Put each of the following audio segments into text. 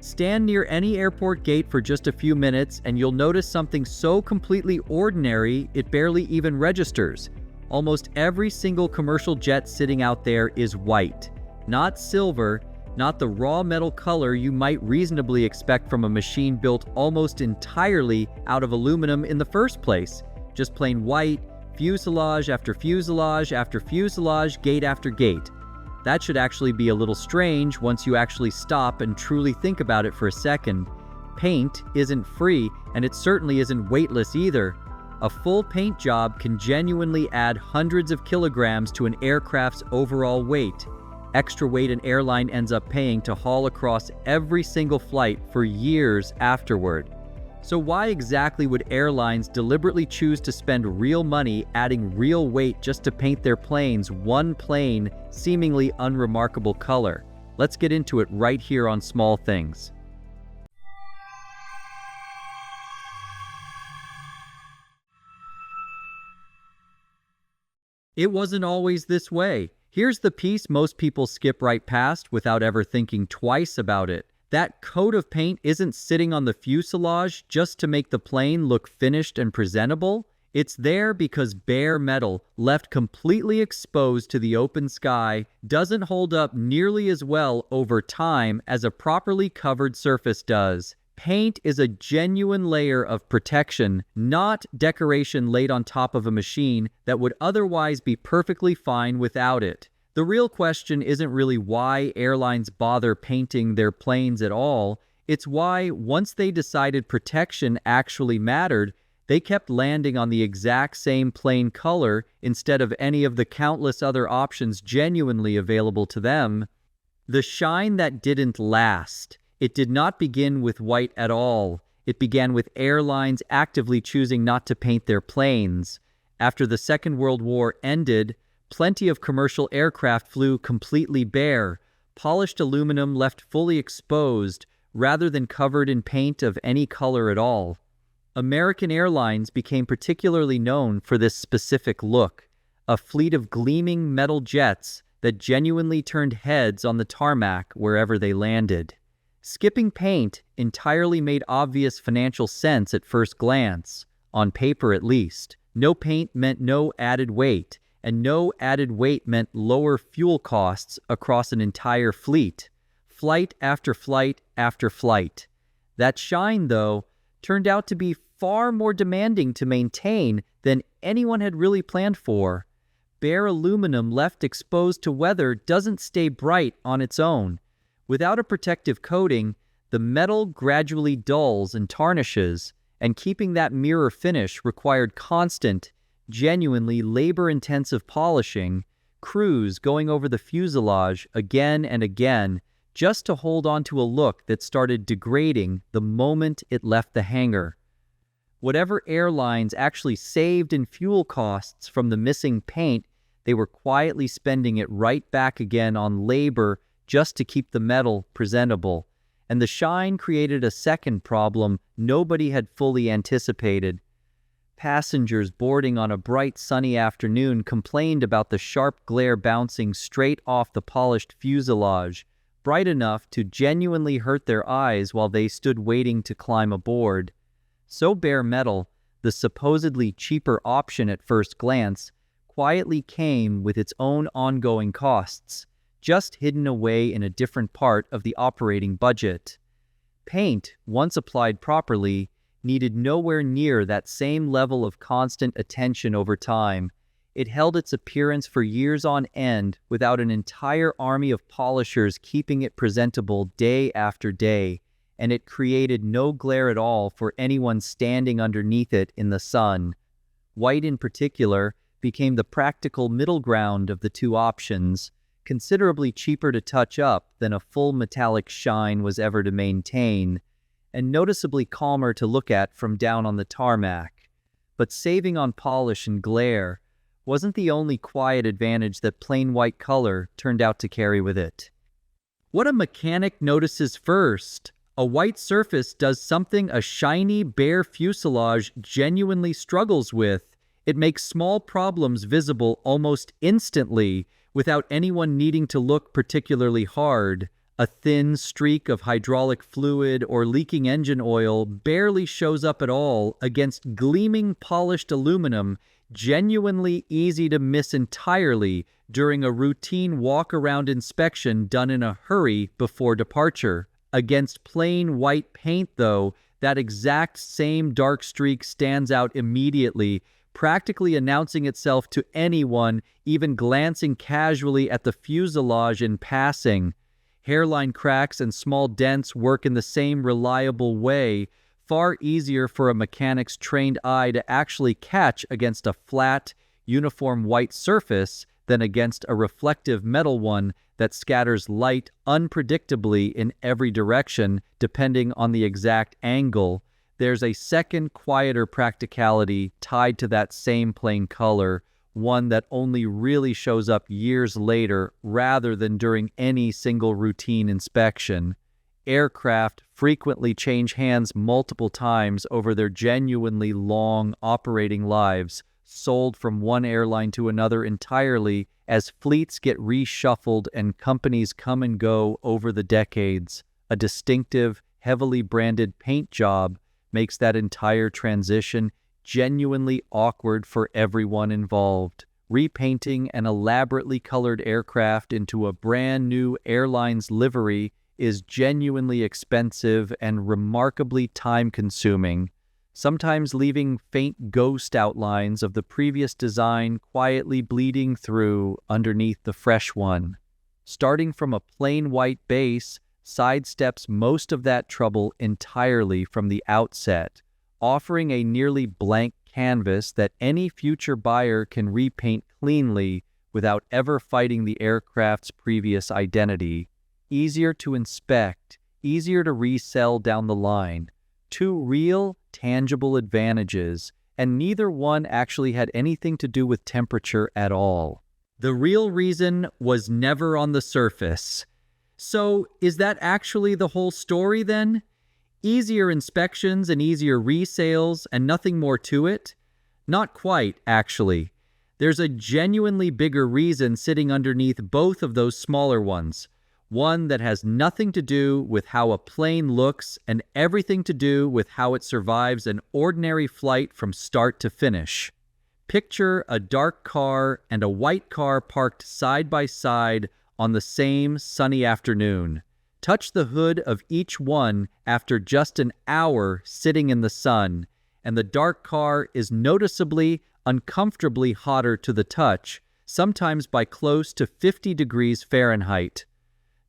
Stand near any airport gate for just a few minutes and you'll notice something so completely ordinary it barely even registers. Almost every single commercial jet sitting out there is white. Not silver, not the raw metal color you might reasonably expect from a machine built almost entirely out of aluminum in the first place. Just plain white, fuselage after fuselage after fuselage, gate after gate. That should actually be a little strange once you actually stop and truly think about it for a second. Paint isn't free, and it certainly isn't weightless either. A full paint job can genuinely add hundreds of kilograms to an aircraft's overall weight. Extra weight an airline ends up paying to haul across every single flight for years afterward. So why exactly would airlines deliberately choose to spend real money adding real weight just to paint their planes one plain, seemingly unremarkable color? Let's get into it right here on Small Things. It wasn't always this way. Here's the piece most people skip right past without ever thinking twice about it. That coat of paint isn't sitting on the fuselage just to make the plane look finished and presentable. It's there because bare metal, left completely exposed to the open sky, doesn't hold up nearly as well over time as a properly covered surface does. Paint is a genuine layer of protection, not decoration laid on top of a machine that would otherwise be perfectly fine without it. The real question isn't really why airlines bother painting their planes at all. It's why, once they decided protection actually mattered, they kept landing on the exact same plain color instead of any of the countless other options genuinely available to them. The shine that didn't last. It did not begin with white at all. It began with airlines actively choosing not to paint their planes. After the Second World War ended, plenty of commercial aircraft flew completely bare, polished aluminum left fully exposed, rather than covered in paint of any color at all. American Airlines became particularly known for this specific look, a fleet of gleaming metal jets that genuinely turned heads on the tarmac wherever they landed. Skipping paint entirely made obvious financial sense at first glance, on paper at least. No paint meant no added weight, and no added weight meant lower fuel costs across an entire fleet, flight after flight after flight. That shine, though, turned out to be far more demanding to maintain than anyone had really planned for. Bare aluminum left exposed to weather doesn't stay bright on its own. Without a protective coating, the metal gradually dulls and tarnishes, and keeping that mirror finish required constant, genuinely labor-intensive polishing, crews going over the fuselage again and again just to hold on to a look that started degrading the moment it left the hangar. Whatever airlines actually saved in fuel costs from the missing paint, they were quietly spending it right back again on labor just to keep the metal presentable. And the shine created a second problem nobody had fully anticipated. Passengers boarding on a bright sunny afternoon complained about the sharp glare bouncing straight off the polished fuselage, bright enough to genuinely hurt their eyes while they stood waiting to climb aboard. So bare metal, the supposedly cheaper option at first glance, quietly came with its own ongoing costs, just hidden away in a different part of the operating budget. Paint, once applied properly, needed nowhere near that same level of constant attention over time. It held its appearance for years on end without an entire army of polishers keeping it presentable day after day, and it created no glare at all for anyone standing underneath it in the sun. White in particular became the practical middle ground of the two options, considerably cheaper to touch up than a full metallic shine was ever to maintain, and noticeably calmer to look at from down on the tarmac. But saving on polish and glare wasn't the only quiet advantage that plain white color turned out to carry with it. What a mechanic notices first. A white surface does something a shiny, bare fuselage genuinely struggles with. It makes small problems visible almost instantly, without anyone needing to look particularly hard. A thin streak of hydraulic fluid or leaking engine oil barely shows up at all against gleaming polished aluminum, genuinely easy to miss entirely during a routine walk-around inspection done in a hurry before departure. Against plain white paint, though, that exact same dark streak stands out immediately, practically announcing itself to anyone even glancing casually at the fuselage in passing. Hairline cracks and small dents work in the same reliable way, far easier for a mechanic's trained eye to actually catch against a flat, uniform white surface than against a reflective metal one that scatters light unpredictably in every direction depending on the exact angle. There's a second, quieter practicality tied to that same plain color, one that only really shows up years later rather than during any single routine inspection. Aircraft frequently change hands multiple times over their genuinely long operating lives, sold from one airline to another entirely as fleets get reshuffled and companies come and go over the decades. A distinctive, heavily branded paint job makes that entire transition genuinely awkward for everyone involved. Repainting an elaborately colored aircraft into a brand new airline's livery is genuinely expensive and remarkably time-consuming, sometimes leaving faint ghost outlines of the previous design quietly bleeding through underneath the fresh one. Starting from a plain white base sidesteps most of that trouble entirely from the outset, offering a nearly blank canvas that any future buyer can repaint cleanly without ever fighting the aircraft's previous identity. Easier to inspect, easier to resell down the line. Two real, tangible advantages, and neither one actually had anything to do with temperature at all. The real reason was never on the surface. So, is that actually the whole story then? Easier inspections and easier resales and nothing more to it? Not quite, actually. There's a genuinely bigger reason sitting underneath both of those smaller ones. One that has nothing to do with how a plane looks and everything to do with how it survives an ordinary flight from start to finish. Picture a dark car and a white car parked side by side on the same sunny afternoon. Touch the hood of each one after just an hour sitting in the sun, and the dark car is noticeably, uncomfortably hotter to the touch, sometimes by close to 50 degrees Fahrenheit.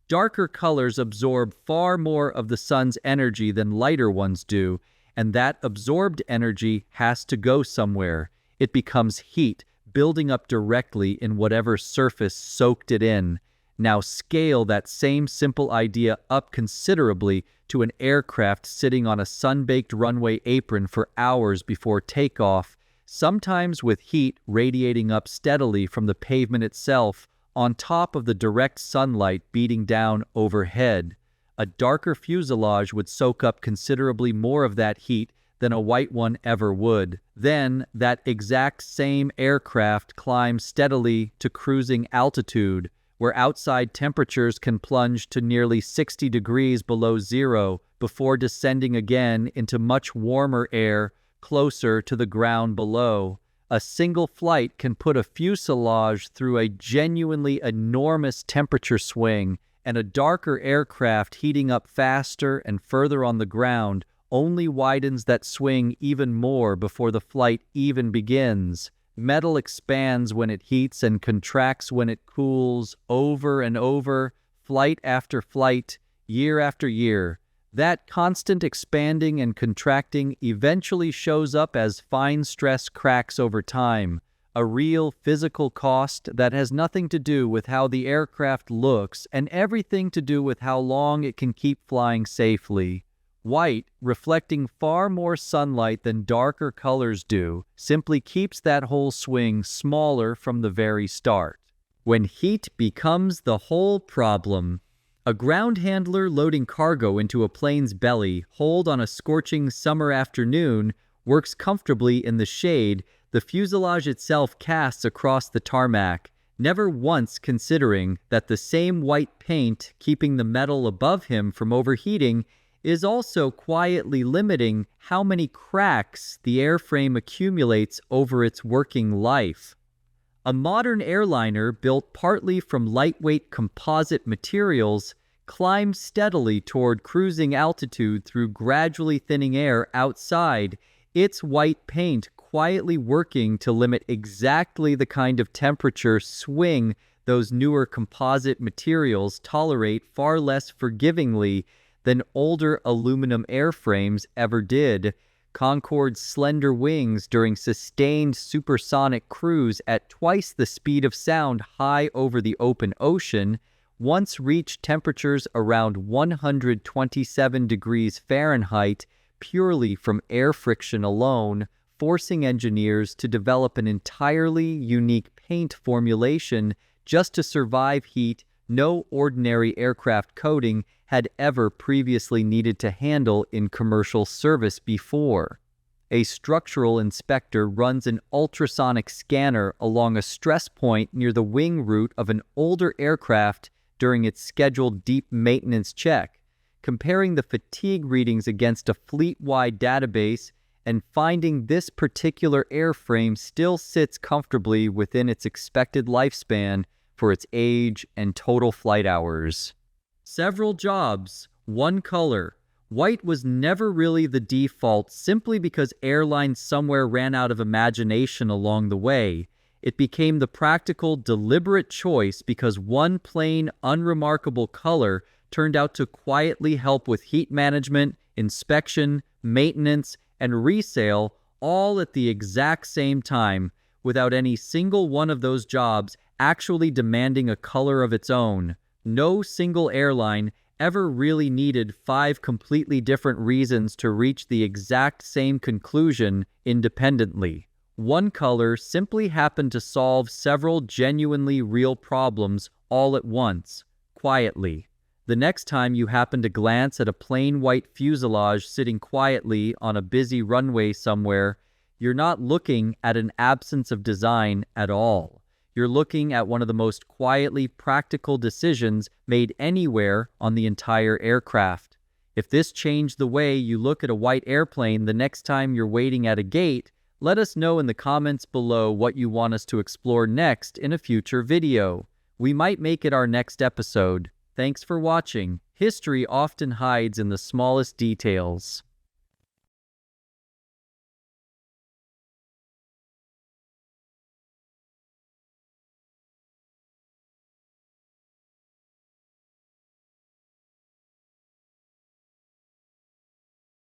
Darker colors absorb far more of the sun's energy than lighter ones do, and that absorbed energy has to go somewhere. It becomes heat, building up directly in whatever surface soaked it in. Now scale that same simple idea up considerably to an aircraft sitting on a sun-baked runway apron for hours before takeoff, sometimes with heat radiating up steadily from the pavement itself, on top of the direct sunlight beating down overhead. A darker fuselage would soak up considerably more of that heat than a white one ever would. Then, that exact same aircraft climbs steadily to cruising altitude, where outside temperatures can plunge to nearly 60 degrees below zero before descending again into much warmer air closer to the ground below. A single flight can put a fuselage through a genuinely enormous temperature swing, and a darker aircraft heating up faster and further on the ground only widens that swing even more before the flight even begins. Metal expands when it heats and contracts when it cools, over and over, flight after flight, year after year. That constant expanding and contracting eventually shows up as fine stress cracks over time, a real physical cost that has nothing to do with how the aircraft looks and everything to do with how long it can keep flying safely. White, reflecting far more sunlight than darker colors do, simply keeps that whole swing smaller from the very start. When heat becomes the whole problem, a ground handler loading cargo into a plane's belly, holed on a scorching summer afternoon, works comfortably in the shade the fuselage itself casts across the tarmac, never once considering that the same white paint keeping the metal above him from overheating is also quietly limiting how many cracks the airframe accumulates over its working life. A modern airliner built partly from lightweight composite materials climbs steadily toward cruising altitude through gradually thinning air outside, its white paint quietly working to limit exactly the kind of temperature swing those newer composite materials tolerate far less forgivingly than older aluminum airframes ever did. Concorde's slender wings during sustained supersonic cruise at twice the speed of sound high over the open ocean once reached temperatures around 127 degrees Fahrenheit purely from air friction alone, forcing engineers to develop an entirely unique paint formulation just to survive heat no ordinary aircraft coating had ever previously needed to handle in commercial service before. A structural inspector runs an ultrasonic scanner along a stress point near the wing root of an older aircraft during its scheduled deep maintenance check, comparing the fatigue readings against a fleet-wide database and finding this particular airframe still sits comfortably within its expected lifespan for its age and total flight hours. Several jobs, one color. White was never really the default simply because airlines somewhere ran out of imagination along the way. It became the practical, deliberate choice because one plain, unremarkable color turned out to quietly help with heat management, inspection, maintenance, and resale all at the exact same time, without any single one of those jobs actually demanding a color of its own. No single airline ever really needed 5 completely different reasons to reach the exact same conclusion independently. One color simply happened to solve several genuinely real problems all at once, quietly. The next time you happen to glance at a plain white fuselage sitting quietly on a busy runway somewhere, you're not looking at an absence of design at all. You're looking at one of the most quietly practical decisions made anywhere on the entire aircraft. If this changed the way you look at a white airplane the next time you're waiting at a gate, let us know in the comments below what you want us to explore next in a future video. We might make it our next episode. Thanks for watching. History often hides in the smallest details.